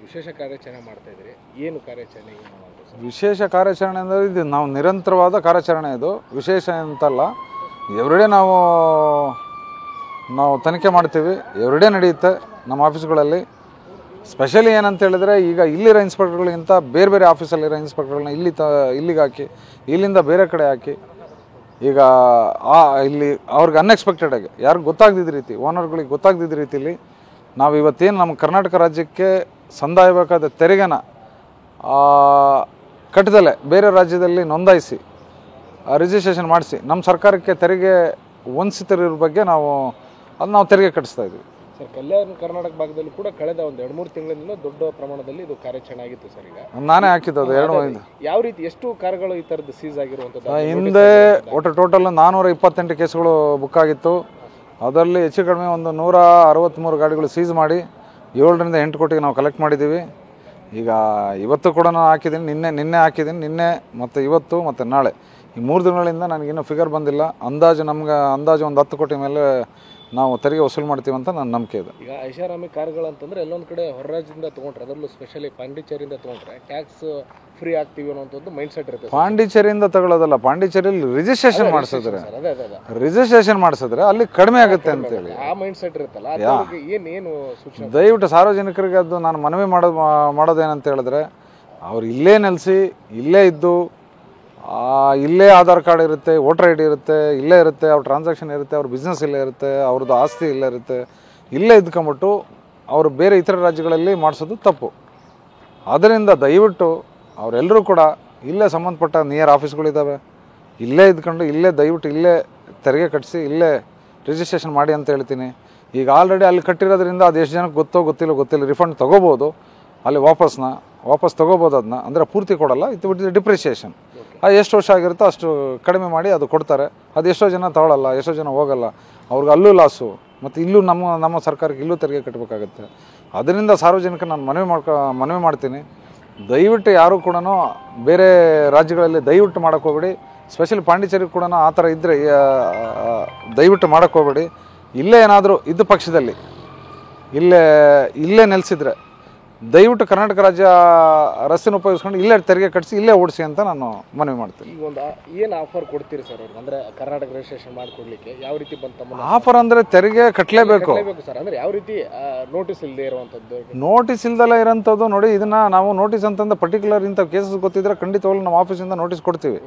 ವಿಶೇಷ ಕಾರ್ಯಾಚರಣೆ ಮಾಡ್ತಾ ಇದ್ರಿ, ಏನು ಕಾರ್ಯಾಚರಣೆ? ವಿಶೇಷ ಕಾರ್ಯಾಚರಣೆ ಅಂದರೆ ಇದು ನಾವು ನಿರಂತರವಾದ ಕಾರ್ಯಾಚರಣೆ, ಇದು ವಿಶೇಷ ಅಂತಲ್ಲ. ಎವ್ರಿಡೇ ನಾವು ತನಿಖೆ ಮಾಡ್ತೀವಿ, ಎವ್ರಿಡೇ ನಡೆಯುತ್ತೆ ನಮ್ಮ ಆಫೀಸ್ಗಳಲ್ಲಿ. ಸ್ಪೆಷಲಿ ಏನಂತ ಹೇಳಿದ್ರೆ, ಈಗ ಇಲ್ಲಿರೋ ಇನ್ಸ್ಪೆಕ್ಟರ್ಗಳಿಗಿಂತ ಬೇರೆ ಬೇರೆ ಆಫೀಸಲ್ಲಿರೋ ಇನ್ಸ್ಪೆಕ್ಟರ್ಗಳನ್ನ ಇಲ್ಲಿಗೆ ಹಾಕಿ, ಇಲ್ಲಿಂದ ಬೇರೆ ಕಡೆ ಹಾಕಿ, ಈಗ ಇಲ್ಲಿ ಅವ್ರಿಗೆ ಅನ್ಎಕ್ಸ್ಪೆಕ್ಟೆಡಾಗಿ ಯಾರಿಗೂ ಗೊತ್ತಾಗ್ದಿದ್ದ ರೀತಿ, ಓನರ್ಗಳಿಗೆ ಗೊತ್ತಾಗ್ದಿದ್ದ ರೀತಿಯಲ್ಲಿ ನಾವು ಇವತ್ತೇನು ನಮ್ಮ ಕರ್ನಾಟಕ ರಾಜ್ಯಕ್ಕೆ ಸಂದಾಯಬೇಕಾದ ತೆರಿಗೆನ ಕಟ್ಟದಲ್ಲೇ ಬೇರೆ ರಾಜ್ಯದಲ್ಲಿ ನೋಂದಾಯಿಸಿ ರಿಜಿಸ್ಟ್ರೇಷನ್ ಮಾಡಿಸಿ ನಮ್ಮ ಸರ್ಕಾರಕ್ಕೆ ತೆರಿಗೆ ವಂಚಿತರಿರೋ ಬಗ್ಗೆ ನಾವು ತೆರಿಗೆ ಕಟ್ಟಿಸ್ತಾ ಇದ್ವಿ ಸರ್. ಕಲ್ಯಾಣ ಕರ್ನಾಟಕ ಭಾಗದಲ್ಲಿ ಕೂಡ ಕಳೆದ ಒಂದು 2-3 ತಿಂಗಳಿಂದ ದೊಡ್ಡ ಪ್ರಮಾಣದಲ್ಲಿ ಇದು ಕಾರ್ಯಾಚರಣೆ ಆಗಿತ್ತು ಸರ್. ಈಗ ನಾನೇ ಹಾಕಿದ್ದು ಅದು 2 ಯಾವ ರೀತಿ ಎಷ್ಟು ಕಾರುಗಳು ಈ ಥರದ್ದು ಸೀಸ್ ಆಗಿರುವಂಥದ್ದು? ಹಿಂದೆ ಒಟ್ಟು ಟೋಟಲ್ 428 ಕೇಸ್ಗಳು ಬುಕ್ ಆಗಿತ್ತು. ಅದರಲ್ಲಿ ಹೆಚ್ಚು ಕಡಿಮೆ ಒಂದು 163 ಗಾಡಿಗಳು ಸೀಸ್ ಮಾಡಿ 7ರಿಂದ 8 ಕೋಟಿಗೆ ನಾವು ಕಲೆಕ್ಟ್ ಮಾಡಿದ್ದೀವಿ. ಈಗ ಇವತ್ತು ಕೂಡ ನಾನು ಹಾಕಿದ್ದೀನಿ, ನಿನ್ನೆ ಹಾಕಿದ್ದೀನಿ, ನಿನ್ನೆ ಮತ್ತು ಇವತ್ತು ಮತ್ತು ನಾಳೆ ಈ 3 ದಿನಗಳಿಂದ ನನಗಿನ್ನೂ ಫಿಗರ್ ಬಂದಿಲ್ಲ. ಅಂದಾಜು ಒಂದು 10 ಕೋಟಿ ಮೇಲೆ ನಾವು ತೆರಿಗೆ ವಸೂಲು ಮಾಡ್ತೀವಿ ಅಂತ ನನ್ನ ನಂಬಿಕೆ ಇದೆ. ಈಗ ಐಷಾರಾಮಿ ಕಾರುಗಳು ಅಂತಂದರೆ ಎಲ್ಲೊಂದು ಕಡೆ ಹೊರ ರಾಜ್ಯದಿಂದ ತೊಗೊಂಡ್ರೆ, ಅದರಲ್ಲೂ ಸ್ಪೆಷಲಿ ಪಾಂಡಿಚೇರಿಯಿಂದ ತೊಗೊಂಡ್ರೆ ಟ್ಯಾಕ್ಸ್ ಫ್ರೀ ಆಗ್ತೀವಿ ಅನ್ನೋಂಥದ್ದು ಮೈಂಡ್ ಸೆಟ್ ಇರುತ್ತೆ. ಪಾಂಡಿಚೇರಿಯಿಂದ ತಗೊಳ್ಳೋದಲ್ಲ, ಪಾಂಡಿಚೇರಿಯಲ್ಲಿ ರಿಜಿಸ್ಟ್ರೇಷನ್ ಮಾಡಿಸಿದ್ರೆ ಅಲ್ಲಿ ಕಡಿಮೆ ಆಗುತ್ತೆ ಅಂತೇಳಿ ಆ ಮೈಂಡ್ ಸೆಟ್ ಇರುತ್ತಲ್ಲ, ಏನು ಸೂಚನೆ? ದಯವಿಟ್ಟು ಸಾರ್ವಜನಿಕರಿಗೆ ಅದು ನಾನು ಮನವಿ ಮಾಡೋದೇನಂತ ಹೇಳಿದ್ರೆ, ಅವ್ರು ಇಲ್ಲೇ ನೆಲೆಸಿ, ಇಲ್ಲೇ ಇದ್ದು, ಇಲ್ಲೇ ಆಧಾರ್ ಕಾರ್ಡ್ ಇರುತ್ತೆ, ವೋಟರ್ ಐ ಡಿ ಇರುತ್ತೆ, ಇಲ್ಲೇ ಇರುತ್ತೆ, ಅವ್ರ ಟ್ರಾನ್ಸಾಕ್ಷನ್ ಇರುತ್ತೆ, ಅವ್ರ ಬಿಸ್ನೆಸ್ ಇಲ್ಲೇ ಇರುತ್ತೆ, ಅವ್ರದ್ದು ಆಸ್ತಿ ಇಲ್ಲೇ ಇರುತ್ತೆ, ಇಲ್ಲೇ ಇದ್ಕೊಂಬಿಟ್ಟು ಅವರು ಬೇರೆ ಇತರ ರಾಜ್ಯಗಳಲ್ಲಿ ಮಾಡಿಸೋದು ತಪ್ಪು. ಅದರಿಂದ ದಯವಿಟ್ಟು ಅವರೆಲ್ಲರೂ ಕೂಡ ಇಲ್ಲೇ ಸಂಬಂಧಪಟ್ಟ ನಿಯರ್ ಆಫೀಸ್ಗಳಿದ್ದಾವೆ, ಇಲ್ಲೇ ಇದ್ಕೊಂಡು ದಯವಿಟ್ಟು ಇಲ್ಲೇ ತೆರಿಗೆ ಕಟ್ಟಿಸಿ ಇಲ್ಲೇ ರಿಜಿಸ್ಟ್ರೇಷನ್ ಮಾಡಿ ಅಂತ ಹೇಳ್ತೀನಿ. ಈಗ ಆಲ್ರೆಡಿ ಅಲ್ಲಿ ಕಟ್ಟಿರೋದ್ರಿಂದ ಅದು ಎಷ್ಟು ಜನಕ್ಕೆ ಗೊತ್ತಿಲ್ಲ, ರಿಫಂಡ್ ತೊಗೋಬೋದು, ಅಲ್ಲಿ ವಾಪಸ್ ತೊಗೋಬೋದು. ಅದನ್ನ ಅಂದರೆ ಪೂರ್ತಿ ಕೊಡಲ್ಲ, ಇದು ಡಿಪ್ರಿಸಿಯೇಷನ್. ಅದು ಎಷ್ಟು ವರ್ಷ ಆಗಿರುತ್ತೋ ಅಷ್ಟು ಕಡಿಮೆ ಮಾಡಿ ಅದು ಕೊಡ್ತಾರೆ. ಅದು ಎಷ್ಟೋ ಜನ ತಗೊಳ್ಳಲ್ಲ, ಎಷ್ಟೋ ಜನ ಹೋಗಲ್ಲ, ಅವ್ರಿಗೆ ಅಲ್ಲೂ ಲಾಸು, ಮತ್ತು ಇಲ್ಲೂ ನಮ್ಮ ಸರ್ಕಾರಕ್ಕೆ ಇಲ್ಲೂ ತೆರಿಗೆ ಕಟ್ಟಬೇಕಾಗತ್ತೆ. ಅದರಿಂದ ಸಾರ್ವಜನಿಕ ನಾನು ಮನವಿ ಮಾಡ್ತೀನಿ, ದಯವಿಟ್ಟು ಯಾರೂ ಕೂಡ ಬೇರೆ ರಾಜ್ಯಗಳಲ್ಲಿ ದಯವಿಟ್ಟು ಮಾಡೋಕ್ಕೆ ಹೋಗ್ಬೇಡಿ. ಸ್ಪೆಷಲಿ ಪಾಂಡಿಚೇರಿ ಕೂಡ ಆ ಥರ ಇದ್ದರೆ ದಯವಿಟ್ಟು ಮಾಡೋಕ್ಕೆ ಹೋಗ್ಬೇಡಿ. ಇಲ್ಲೇ ಏನಾದರೂ ಇದ್ದ ಪಕ್ಷದಲ್ಲಿ ಇಲ್ಲೇ ನೆಲೆಸಿದ್ರೆ ದಯವಿಟ್ಟು ಕರ್ನಾಟಕ ರಾಜ್ಯ ರಸ್ತೆನ ಉಪಯೋಗಿಸ್ಕೊಂಡು ಇಲ್ಲೇ ತೆರಿಗೆ ಕಟ್ಟಿಸಿ ಇಲ್ಲೇ ಓಡಿಸಿ ಅಂತ ನಾನು ಮನವಿ ಮಾಡ್ತೀನಿ. ಈಗ ಒಂದು ಏನು ಆಫರ್ ಕೊಡ್ತೀರಿ ಸರ್ ಅವ್ರಿಗೆ? ಅಂದರೆ ಕರ್ನಾಟಕ ರಿಜಿಸ್ಟ್ರೇಷನ್ ಮಾಡ್ಕೊಡ್ಲಿಕ್ಕೆ ಯಾವ ರೀತಿ ಬಂತ ಆಫರ್? ಅಂದರೆ ತೆರಿಗೆ ಕಟ್ಟಲೇಬೇಕು ಸರ್. ಅಂದರೆ ಯಾವ ರೀತಿ ನೋಟಿಸ್ ಇಲ್ಲದೆ ಇರುವಂಥದ್ದು? ನೋಟಿಸ್ ಇಲ್ದಲ್ಲ ಇರೋಂಥದ್ದು ನೋಡಿ, ಇದನ್ನು ನಾವು ನೋಟಿಸ್ ಅಂತಂದು ಪರ್ಟಿಕ್ಯುಲರ್ ಇಂಥ ಕೇಸಸ್ ಗೊತ್ತಿದ್ರೆ ಖಂಡಿತವಾಗ್ಲೂ ನಮ್ಮ ಆಫೀಸಿಂದ ನೋಟಿಸ್ ಕೊಡ್ತೀವಿ.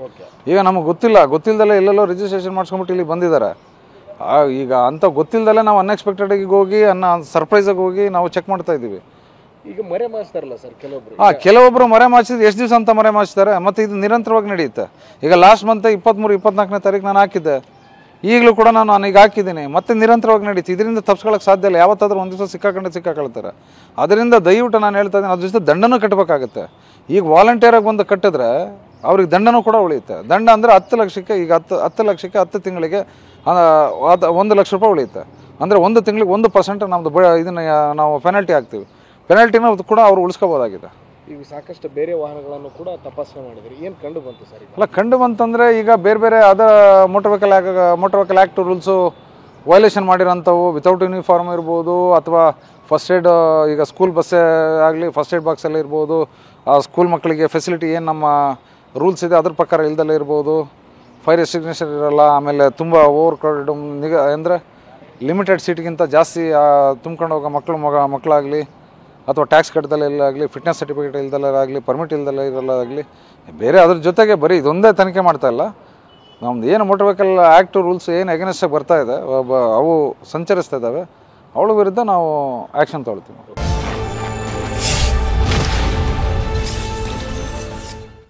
ಈಗ ನಮಗೆ ಗೊತ್ತಿಲ್ಲದಲ್ಲೇ ಎಲ್ಲೆಲ್ಲೋ ರಿಜಿಸ್ಟ್ರೇಷನ್ ಮಾಡಿಸ್ಕೊಂಬಿಟ್ಟು ಇಲ್ಲಿ ಬಂದಿದ್ದಾರೆ. ಈಗ ಅಂತ ಗೊತ್ತಿಲ್ಲದಲ್ಲೇ ನಾವು ಅನ್ಎಕ್ಸ್ಪೆಕ್ಟೆಡಾಗಿ ಹೋಗಿ ಸರ್ಪ್ರೈಸಾಗಿ ಹೋಗಿ ನಾವು ಚೆಕ್ ಮಾಡ್ತಾ ಇದ್ದೀವಿ. ಈಗ ಮರೆ ಮಾಚ್ತಾರಲ್ಲ ಸರ್ ಕೆಲವೊಬ್ರು? ಕೆಲವೊಬ್ರು ಮರೆ ಮಾಚಿದ್ರೆ ಎಷ್ಟು ದಿವಸ ಅಂತ ಮರೆ ಮಾಚ್ತಾರೆ, ಮತ್ತು ಇದು ನಿರಂತರವಾಗಿ ನಡೆಯುತ್ತೆ. ಈಗ ಲಾಸ್ಟ್ ಮಂತ್ 23-24ನೇ ತಾರೀಕು ನಾನು ಹಾಕಿದ್ದೆ, ಈಗಲೂ ಕೂಡ ನಾನು ಈಗ ಹಾಕಿದ್ದೀನಿ, ಮತ್ತೆ ನಿರಂತರವಾಗಿ ನಡೀತು. ಇದರಿಂದ ತಪ್ಪಿಸ್ಕೊಳ್ಳೋಕೆ ಸಾಧ್ಯ ಇಲ್ಲ. ಯಾವತ್ತಾದ್ರೂ ಒಂದು ದಿವಸ ಸಿಕ್ಕಾಕೊಳ್ತಾರೆ. ಅದರಿಂದ ದಯವಿಟ್ಟು ನಾನು ಹೇಳ್ತಾ ಇದ್ದೀನಿ, ಅದ್ರ ಜೊತೆ ದಂಡನೂ ಕಟ್ಟಬೇಕಾಗುತ್ತೆ. ಈಗ ವಾಲಂಟಿಯರಾಗಿ ಬಂದು ಕಟ್ಟಿದ್ರೆ ಅವ್ರಿಗೆ ದಂಡನೂ ಕೂಡ ಉಳಿಯುತ್ತೆ. ದಂಡ ಅಂದರೆ 10 ಲಕ್ಷಕ್ಕೆ, ಈಗ 10 ಲಕ್ಷಕ್ಕೆ 10 ತಿಂಗಳಿಗೆ 1 ಲಕ್ಷ ರೂಪಾಯಿ ಉಳಿಯುತ್ತೆ. ಅಂದರೆ 1 ತಿಂಗಳಿಗೆ 1% ನಮ್ಮದು ಇದನ್ನು ನಾವು ಪೆನಾಲ್ಟಿ ಹಾಕ್ತೀವಿ. ಪೆನಾಲ್ಟಿನ ಕೂಡ ಅವರು ಉಳಿಸ್ಕೋಬೋದಾಗಿದೆ. ಈಗ ಸಾಕಷ್ಟು ಬೇರೆ ವಾಹನಗಳನ್ನು ಕೂಡ ತಪಾಸಣೆ ಮಾಡಿದ್ರಿ, ಏನು ಕಂಡು ಬಂತು ಸರ್? ಅಲ್ಲ, ಕಂಡು ಬಂತಂದರೆ ಈಗ ಬೇರೆ other motor vehicle act rules violation ಮಾಡಿರೋಂಥವು, ವಿತೌಟ್ ಯೂನಿಫಾರ್ಮ್ ಇರ್ಬೋದು, ಅಥವಾ ಫಸ್ಟ್ ಏಡ್, ಈಗ ಸ್ಕೂಲ್ ಬಸ್ಸೇ ಆಗಲಿ ಫಸ್ಟ್ ಏಡ್ ಬಾಕ್ಸಲ್ಲಿ ಇರ್ಬೋದು, ಸ್ಕೂಲ್ ಮಕ್ಕಳಿಗೆ ಫೆಸಿಲಿಟಿ ಏನು ನಮ್ಮ ರೂಲ್ಸ್ ಇದೆ ಅದ್ರ ಪ್ರಕಾರ ಇಲ್ದಲ್ಲೇ ಇರ್ಬೋದು, ಫೈರ್ ಎಸ್ಟಿಗ್ನೇಷನ್ ಇರೋಲ್ಲ, ಆಮೇಲೆ ತುಂಬ ಓವರ್ ಕ್ರೌಡೆಡ್ ಅಂದರೆ ಲಿಮಿಟೆಡ್ ಸೀಟ್ಗಿಂತ ಜಾಸ್ತಿ ತುಂಬ್ಕೊಂಡು ಹೋಗೋ ಮಕ್ಕಳಾಗಲಿ, ಅಥವಾ ಟ್ಯಾಕ್ಸ್ ಕಟ್ಟದಲ್ಲಾಗಲಿ, ಫಿಟ್ನೆಸ್ ಸರ್ಟಿಫಿಕೇಟ್ ಇಲ್ದಲ್ಲಾಗಲಿ, ಪರ್ಮಿಟ್ ಇಲ್ದಲ್ಲಾಗಲಿ, ಬೇರೆ ಅದ್ರ ಜೊತೆಗೆ ಬರೀ ಇದೊಂದೇ ತನಿಖೆ ಮಾಡ್ತಾ ಇಲ್ಲ. ನಮ್ದು ಏನು ಮೋಟರ್ ವೆಹಿಕಲ್ ಆ್ಯಕ್ಟ್ ರೂಲ್ಸ್ ಏನು ಎಗನೆಸ್ಟಾಗಿ ಬರ್ತಾ ಇದೆ, ಅವು ಸಂಚರಿಸ್ತಾ ಇದ್ದಾವೆ, ಅವಳ ವಿರುದ್ಧ ನಾವು ಆ್ಯಕ್ಷನ್ ತೊಗೊಳ್ತೀವಿ.